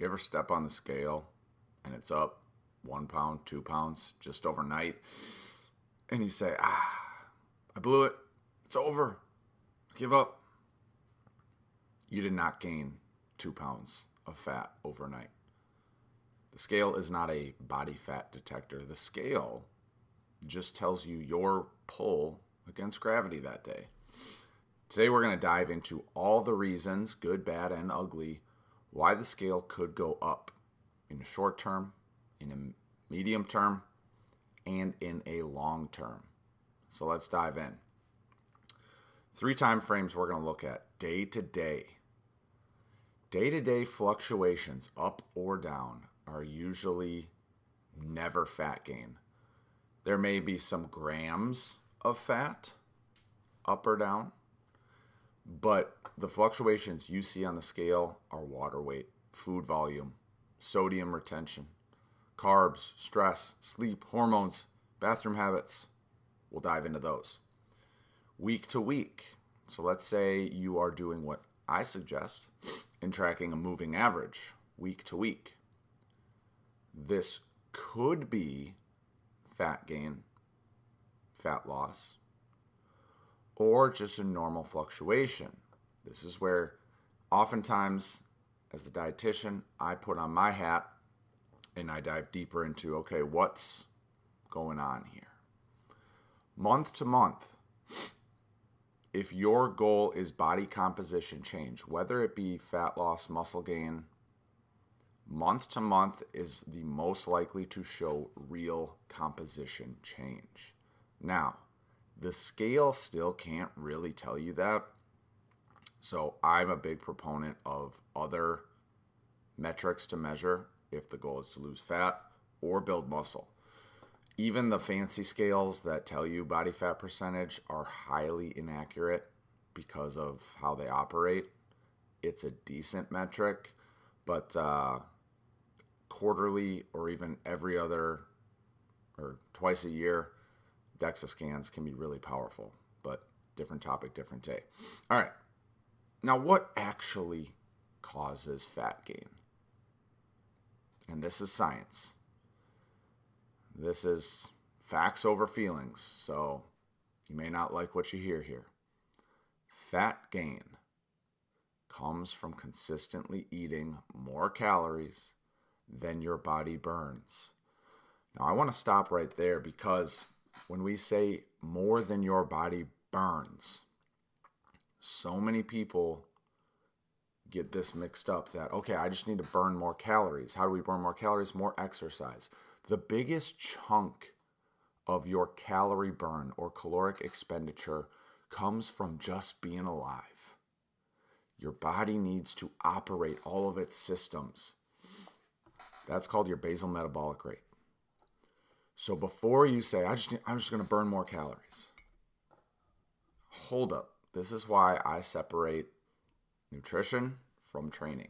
You ever step on the scale and it's up 1 pound, 2 pounds just overnight? And you say, I blew it. It's over. Give up. You did not gain 2 pounds of fat overnight. The scale is not a body fat detector. The scale just tells you your pull against gravity that day. Today we're going to dive into all the reasons, good, bad, and ugly, why the scale could go up in the short term, in a medium term, and in a long term. So let's dive in. 3 time frames we're going to look at: day to day. Day to day fluctuations, up or down, are usually never fat gain. There may be some grams of fat, up or down, but the fluctuations you see on the scale are water weight, food volume, sodium retention, carbs, stress, sleep, hormones, bathroom habits. We'll dive into those. Week to week. So let's say you are doing what I suggest in tracking a moving average week to week. This could be fat gain, fat loss, or just a normal fluctuation. This is where oftentimes, as the dietitian, I put on my hat and I dive deeper into, okay, what's going on here? Month to month, if your goal is body composition change, whether it be fat loss, muscle gain, month to month is the most likely to show real composition change. Now, the scale still can't really tell you that. So I'm a big proponent of other metrics to measure if the goal is to lose fat or build muscle. Even the fancy scales that tell you body fat percentage are highly inaccurate because of how they operate. It's a decent metric, but quarterly or even every other or twice a year, DEXA scans can be really powerful, but different topic, different day. All right. Now, what actually causes fat gain? And this is science. This is facts over feelings, so you may not like what you hear here. Fat gain comes from consistently eating more calories than your body burns. Now, I want to stop right there because when we say more than your body burns, so many people get this mixed up that, okay, I just need to burn more calories. How do we burn more calories? More exercise. The biggest chunk of your calorie burn or caloric expenditure comes from just being alive. Your body needs to operate all of its systems. That's called your basal metabolic rate. So before you say, I'm just going to burn more calories, hold up. This is why I separate nutrition from training.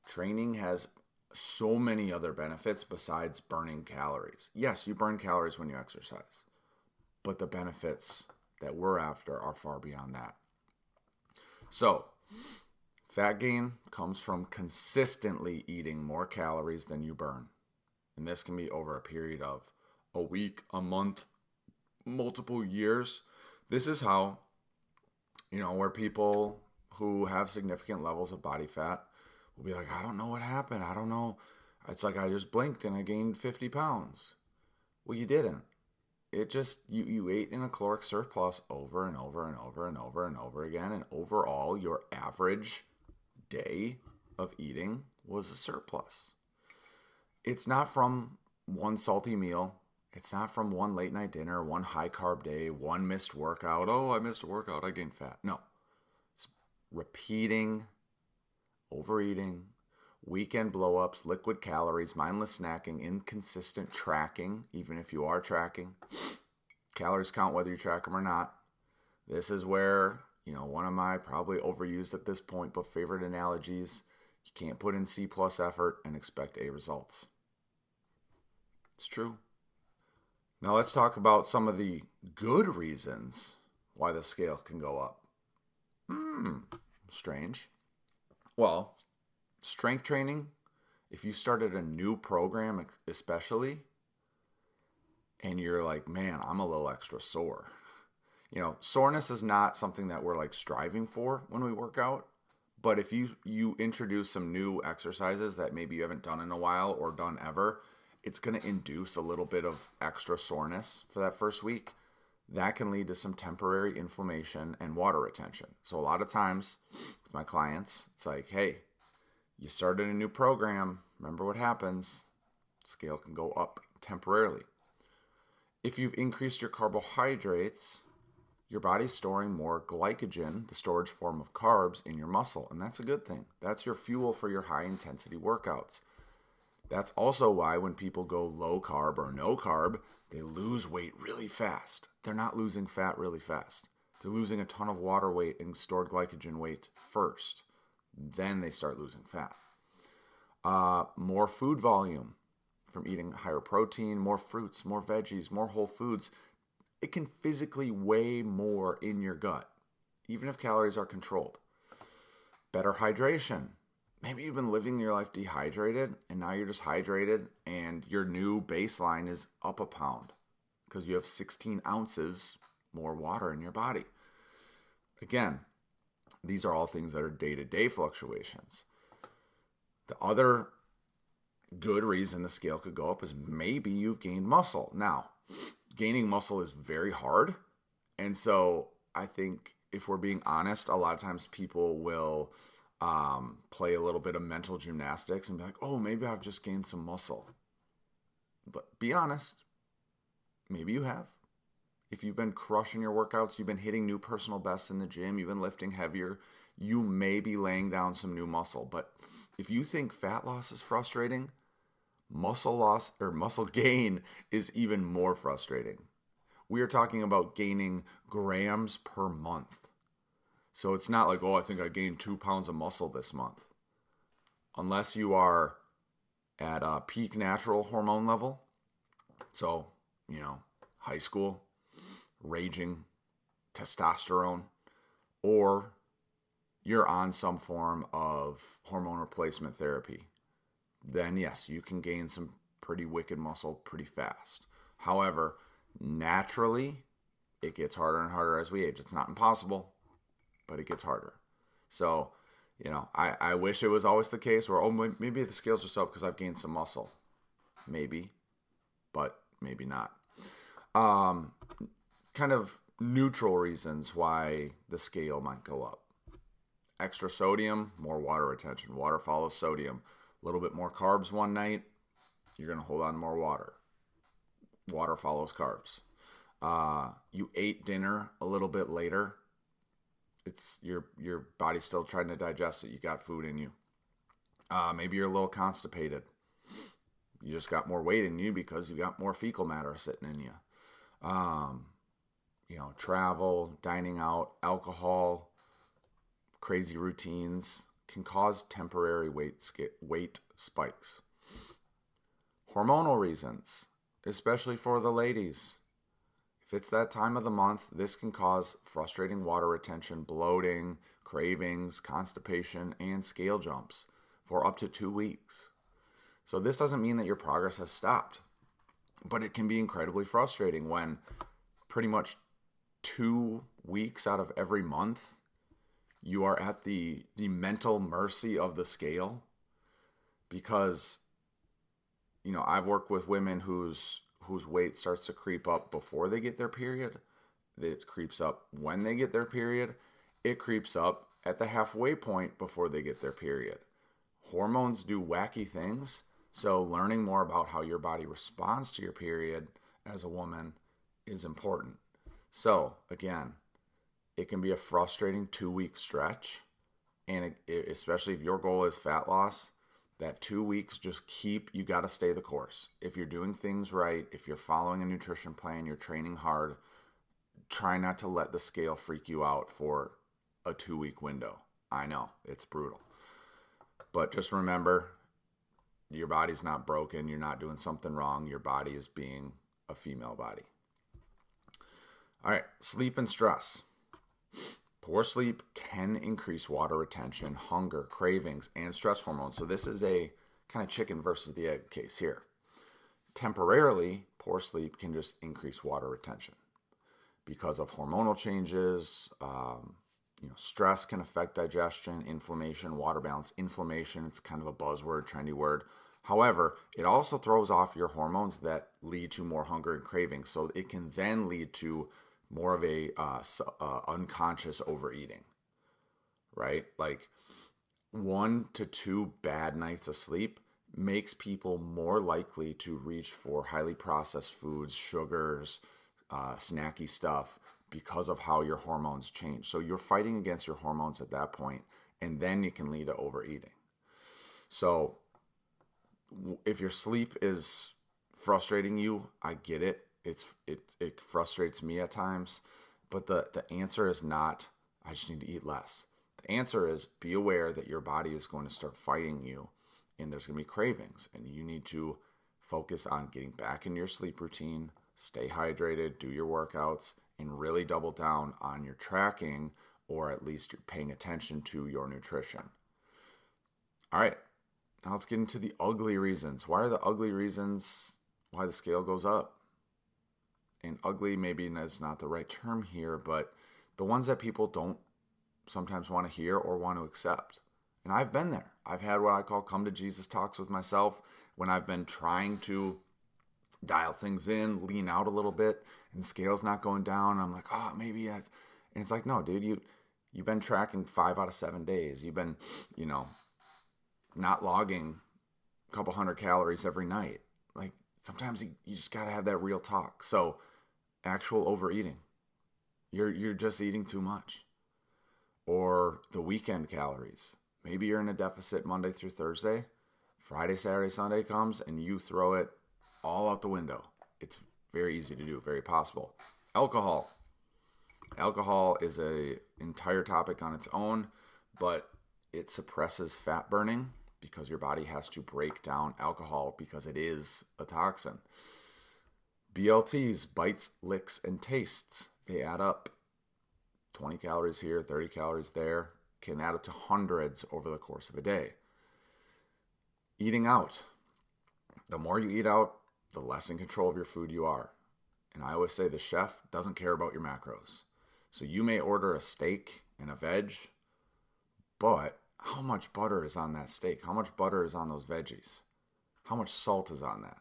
Training has so many other benefits besides burning calories. Yes, you burn calories when you exercise, but the benefits that we're after are far beyond that. So, fat gain comes from consistently eating more calories than you burn. And this can be over a period of a week, a month, multiple years. This is how, where people who have significant levels of body fat will be like, I don't know what happened. I don't know. It's like I just blinked and I gained 50 pounds. Well, you didn't. It just, you ate in a caloric surplus over and over and over and over and over again. And overall, your average day of eating was a surplus. It's not from one salty meal. It's not from one late night dinner, one high carb day, one missed workout. Oh, I missed a workout, I gained fat. No. It's repeating, overeating, weekend blow-ups, liquid calories, mindless snacking, inconsistent tracking, even if you are tracking. Calories count whether you track them or not. This is where, one of my probably overused at this point, but favorite analogies, you can't put in C plus effort and expect A results. It's true. Now let's talk about some of the good reasons why the scale can go up. Strange. Well, strength training If you started a new program, especially, and you're like, man, I'm a little extra sore. Soreness is not something that we're like striving for when we work out. But if you introduce some new exercises that maybe you haven't done in a while or done ever, it's going to induce a little bit of extra soreness for that first week. That can lead to some temporary inflammation and water retention. So a lot of times with my clients, it's like, hey, you started a new program. Remember what happens? Scale can go up temporarily. If you've increased your carbohydrates, your body's storing more glycogen, the storage form of carbs, in your muscle. And that's a good thing. That's your fuel for your high intensity workouts. That's also why when people go low carb or no carb, they lose weight really fast. They're not losing fat really fast. They're losing a ton of water weight and stored glycogen weight first. Then they start losing fat. More food volume from eating higher protein, more fruits, more veggies, more whole foods. It can physically weigh more in your gut, even if calories are controlled. Better hydration. Maybe you've been living your life dehydrated and now you're just hydrated and your new baseline is up a pound because you have 16 ounces more water in your body. Again, these are all things that are day-to-day fluctuations. The other good reason the scale could go up is maybe you've gained muscle. Now, gaining muscle is very hard. And so I think if we're being honest, a lot of times people will play a little bit of mental gymnastics and be like, oh, maybe I've just gained some muscle. But be honest, maybe you have. If you've been crushing your workouts, you've been hitting new personal bests in the gym, you've been lifting heavier, you may be laying down some new muscle. But if you think fat loss is frustrating, muscle loss or muscle gain is even more frustrating. We are talking about gaining grams per month. So it's not like, oh, I think I gained 2 pounds of muscle this month. Unless you are at a peak natural hormone level. So, high school, raging, testosterone, or you're on some form of hormone replacement therapy. Then yes, you can gain some pretty wicked muscle pretty fast. However, naturally, it gets harder and harder as we age. It's not impossible, but it gets harder. So, I wish it was always the case where, oh, maybe the scale's just up because I've gained some muscle. Maybe, but maybe not. Kind of neutral reasons why the scale might go up. Extra sodium, more water retention. Water follows sodium. A little bit more carbs one night, you're going to hold on to more water. Water follows carbs. You ate dinner a little bit later. It's your body's still trying to digest it. You got food in you. Maybe you're a little constipated. You just got more weight in you because you got more fecal matter sitting in you. Travel, dining out, alcohol, crazy routines can cause temporary weight spikes. Hormonal reasons, especially for the ladies. If it's that time of the month, this can cause frustrating water retention, bloating, cravings, constipation, and scale jumps for up to 2 weeks. So this doesn't mean that your progress has stopped, but it can be incredibly frustrating when pretty much 2 weeks out of every month, you are at the mental mercy of the scale. Because, I've worked with women whose weight starts to creep up before they get their period. It creeps up when they get their period. It creeps up at the halfway point before they get their period. Hormones do wacky things. So learning more about how your body responds to your period as a woman is important. So again, it can be a frustrating 2-week stretch. And especially if your goal is fat loss, that 2 weeks, you got to stay the course. If you're doing things right, if you're following a nutrition plan, you're training hard, try not to let the scale freak you out for a 2-week window. I know, it's brutal. But just remember, your body's not broken. You're not doing something wrong. Your body is being a female body. All right, sleep and stress. Poor sleep can increase water retention, hunger, cravings, and stress hormones. So this is a kind of chicken versus the egg case here. Temporarily, poor sleep can just increase water retention because of hormonal changes. Stress can affect digestion, inflammation, water balance. Inflammation, it's kind of a buzzword, trendy word. However, it also throws off your hormones that lead to more hunger and craving. So it can then lead to more of a unconscious overeating, right? Like 1 to 2 bad nights of sleep makes people more likely to reach for highly processed foods, sugars, snacky stuff because of how your hormones change. So you're fighting against your hormones at that point, and then it can lead to overeating. So if your sleep is frustrating you, I get it. It frustrates me at times, but the answer is not, I just need to eat less. The answer is, be aware that your body is going to start fighting you, and there's going to be cravings, and you need to focus on getting back in your sleep routine, stay hydrated, do your workouts, and really double down on your tracking, or at least you're paying attention to your nutrition. All right, now let's get into the ugly reasons. Why are the ugly reasons why the scale goes up? And ugly maybe is not the right term here, but the ones that people don't sometimes want to hear or want to accept. And I've been there. I've had what I call come to Jesus talks with myself when I've been trying to dial things in, lean out a little bit, and the scale's not going down. I'm like, oh, maybe. And it's like, no, dude, you've been tracking 5 out of 7 days. You've been, not logging a couple hundred calories every night. Like sometimes you just got to have that real talk. So actual overeating. You're just eating too much. Or the weekend calories. Maybe you're in a deficit Monday through Thursday. Friday, Saturday, Sunday comes and you throw it all out the window. It's very easy to do, very possible. Alcohol. Alcohol is an entire topic on its own, but it suppresses fat burning because your body has to break down alcohol because it is a toxin. BLTs, bites, licks, and tastes. They add up. 20 calories here, 30 calories there, can add up to hundreds over the course of a day. Eating out. The more you eat out, the less in control of your food you are. And I always say the chef doesn't care about your macros. So you may order a steak and a veg, but how much butter is on that steak? How much butter is on those veggies? How much salt is on that?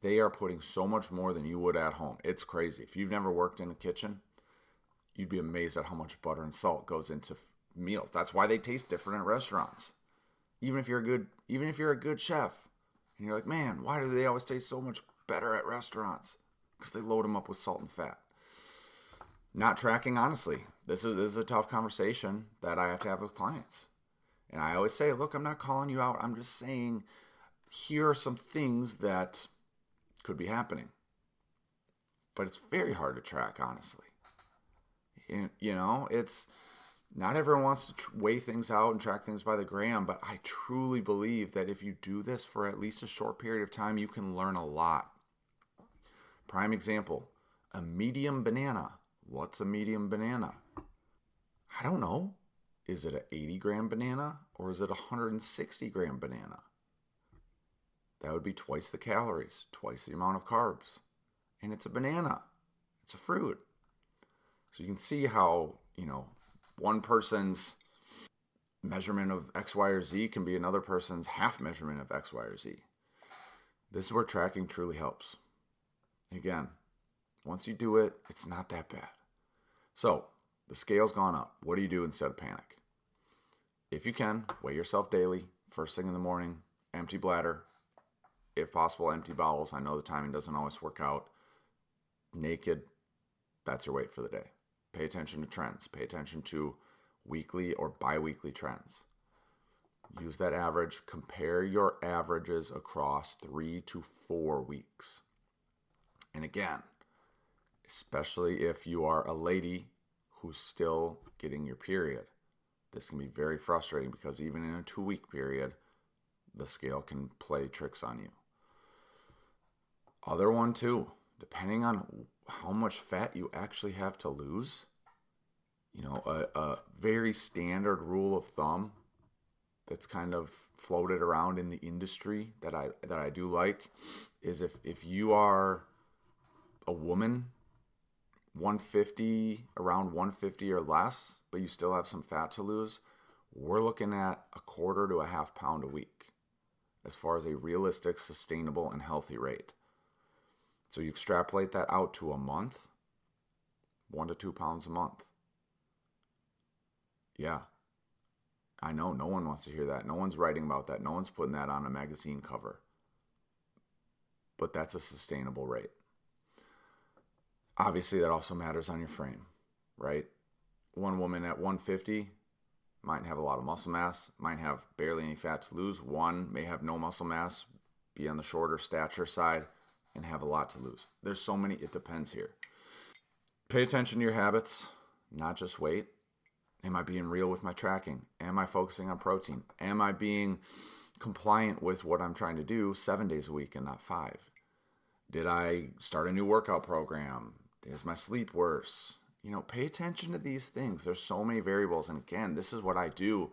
They are putting so much more than you would at home. It's crazy. If you've never worked in a kitchen, you'd be amazed at how much butter and salt goes into meals. That's why they taste different at restaurants. Even if you're a good chef, and you're like, man, why do they always taste so much better at restaurants? Because they load them up with salt and fat. Not tracking, honestly. This is a tough conversation that I have to have with clients. And I always say, look, I'm not calling you out. I'm just saying, here are some things that could be happening. But it's very hard to track, honestly. It's not everyone wants to weigh things out and track things by the gram, but I truly believe that if you do this for at least a short period of time, you can learn a lot. Prime example, a medium banana. What's a medium banana? I don't know. Is it an 80-gram banana or is it a 160-gram banana? That would be twice the calories, twice the amount of carbs. And it's a banana. It's a fruit. So you can see how, one person's measurement of X, Y, or Z can be another person's half measurement of X, Y, or Z. This is where tracking truly helps. Again, once you do it, it's not that bad. So the scale's gone up. What do you do instead of panic? If you can, weigh yourself daily, first thing in the morning, empty bladder, if possible, empty bowels. I know the timing doesn't always work out. Naked, that's your weight for the day. Pay attention to trends. Pay attention to weekly or bi-weekly trends. Use that average. Compare your averages across 3 to 4 weeks. And again, especially if you are a lady who's still getting your period, this can be very frustrating because even in a 2-week period, the scale can play tricks on you. Other one too, depending on how much fat you actually have to lose, a very standard rule of thumb, that's kind of floated around in the industry that I do like is if you are a woman, 150, around 150 or less, but you still have some fat to lose, we're looking at a quarter to a half pound a week as far as a realistic, sustainable, and healthy rate. So you extrapolate that out to a month, 1 to 2 pounds a month. Yeah, I know no one wants to hear that. No one's writing about that. No one's putting that on a magazine cover. But that's a sustainable rate. Obviously, that also matters on your frame, right? One woman at 150 might have a lot of muscle mass, might have barely any fat to lose. One may have no muscle mass, be on the shorter stature side, and have a lot to lose. There's so many, it depends here. Pay attention to your habits, not just weight. Am I being real with my tracking? Am I focusing on protein? Am I being compliant with what I'm trying to do 7 days a week and not 5? Did I start a new workout program? Is my sleep worse? Pay attention to these things. There's so many variables. And again, this is what I do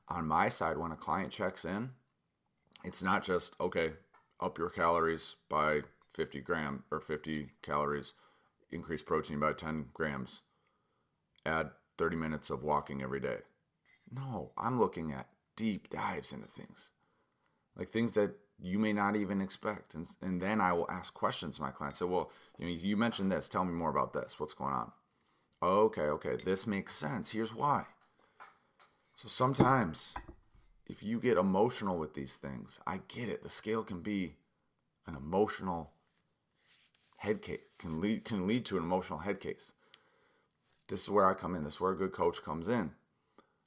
on my side when a client checks in. It's not just, okay, up your calories by 50 calories, increase protein by 10 grams, add 30 minutes of walking every day. No, I'm looking at deep dives into things, like things that you may not even expect. And then I will ask questions to my clients. So, well, you mentioned this. Tell me more about this. What's going on? Okay. This makes sense. Here's why. So sometimes if you get emotional with these things, I get it. The scale can be an emotional head case, can lead to an emotional head case. This is where I come in. This is where a good coach comes in,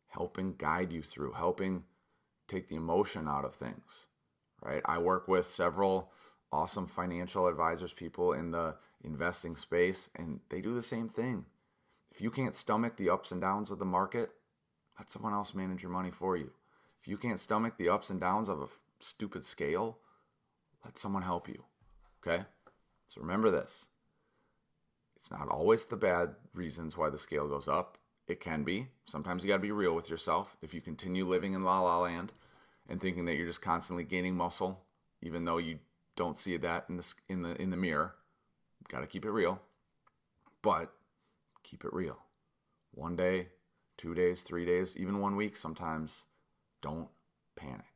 helping guide you through, helping take the emotion out of things, right? I work with several awesome financial advisors, people in the investing space, and they do the same thing. If you can't stomach the ups and downs of the market, let someone else manage your money for you. If you can't stomach the ups and downs of a stupid scale, let someone help you, okay? So remember this. It's not always the bad reasons why the scale goes up. It can be. Sometimes you got to be real with yourself. If you continue living in la la land and thinking that you're just constantly gaining muscle, even though you don't see that in the mirror, got to keep it real. But keep it real. 1 day, 2 days, 3 days, even 1 week sometimes. Don't panic.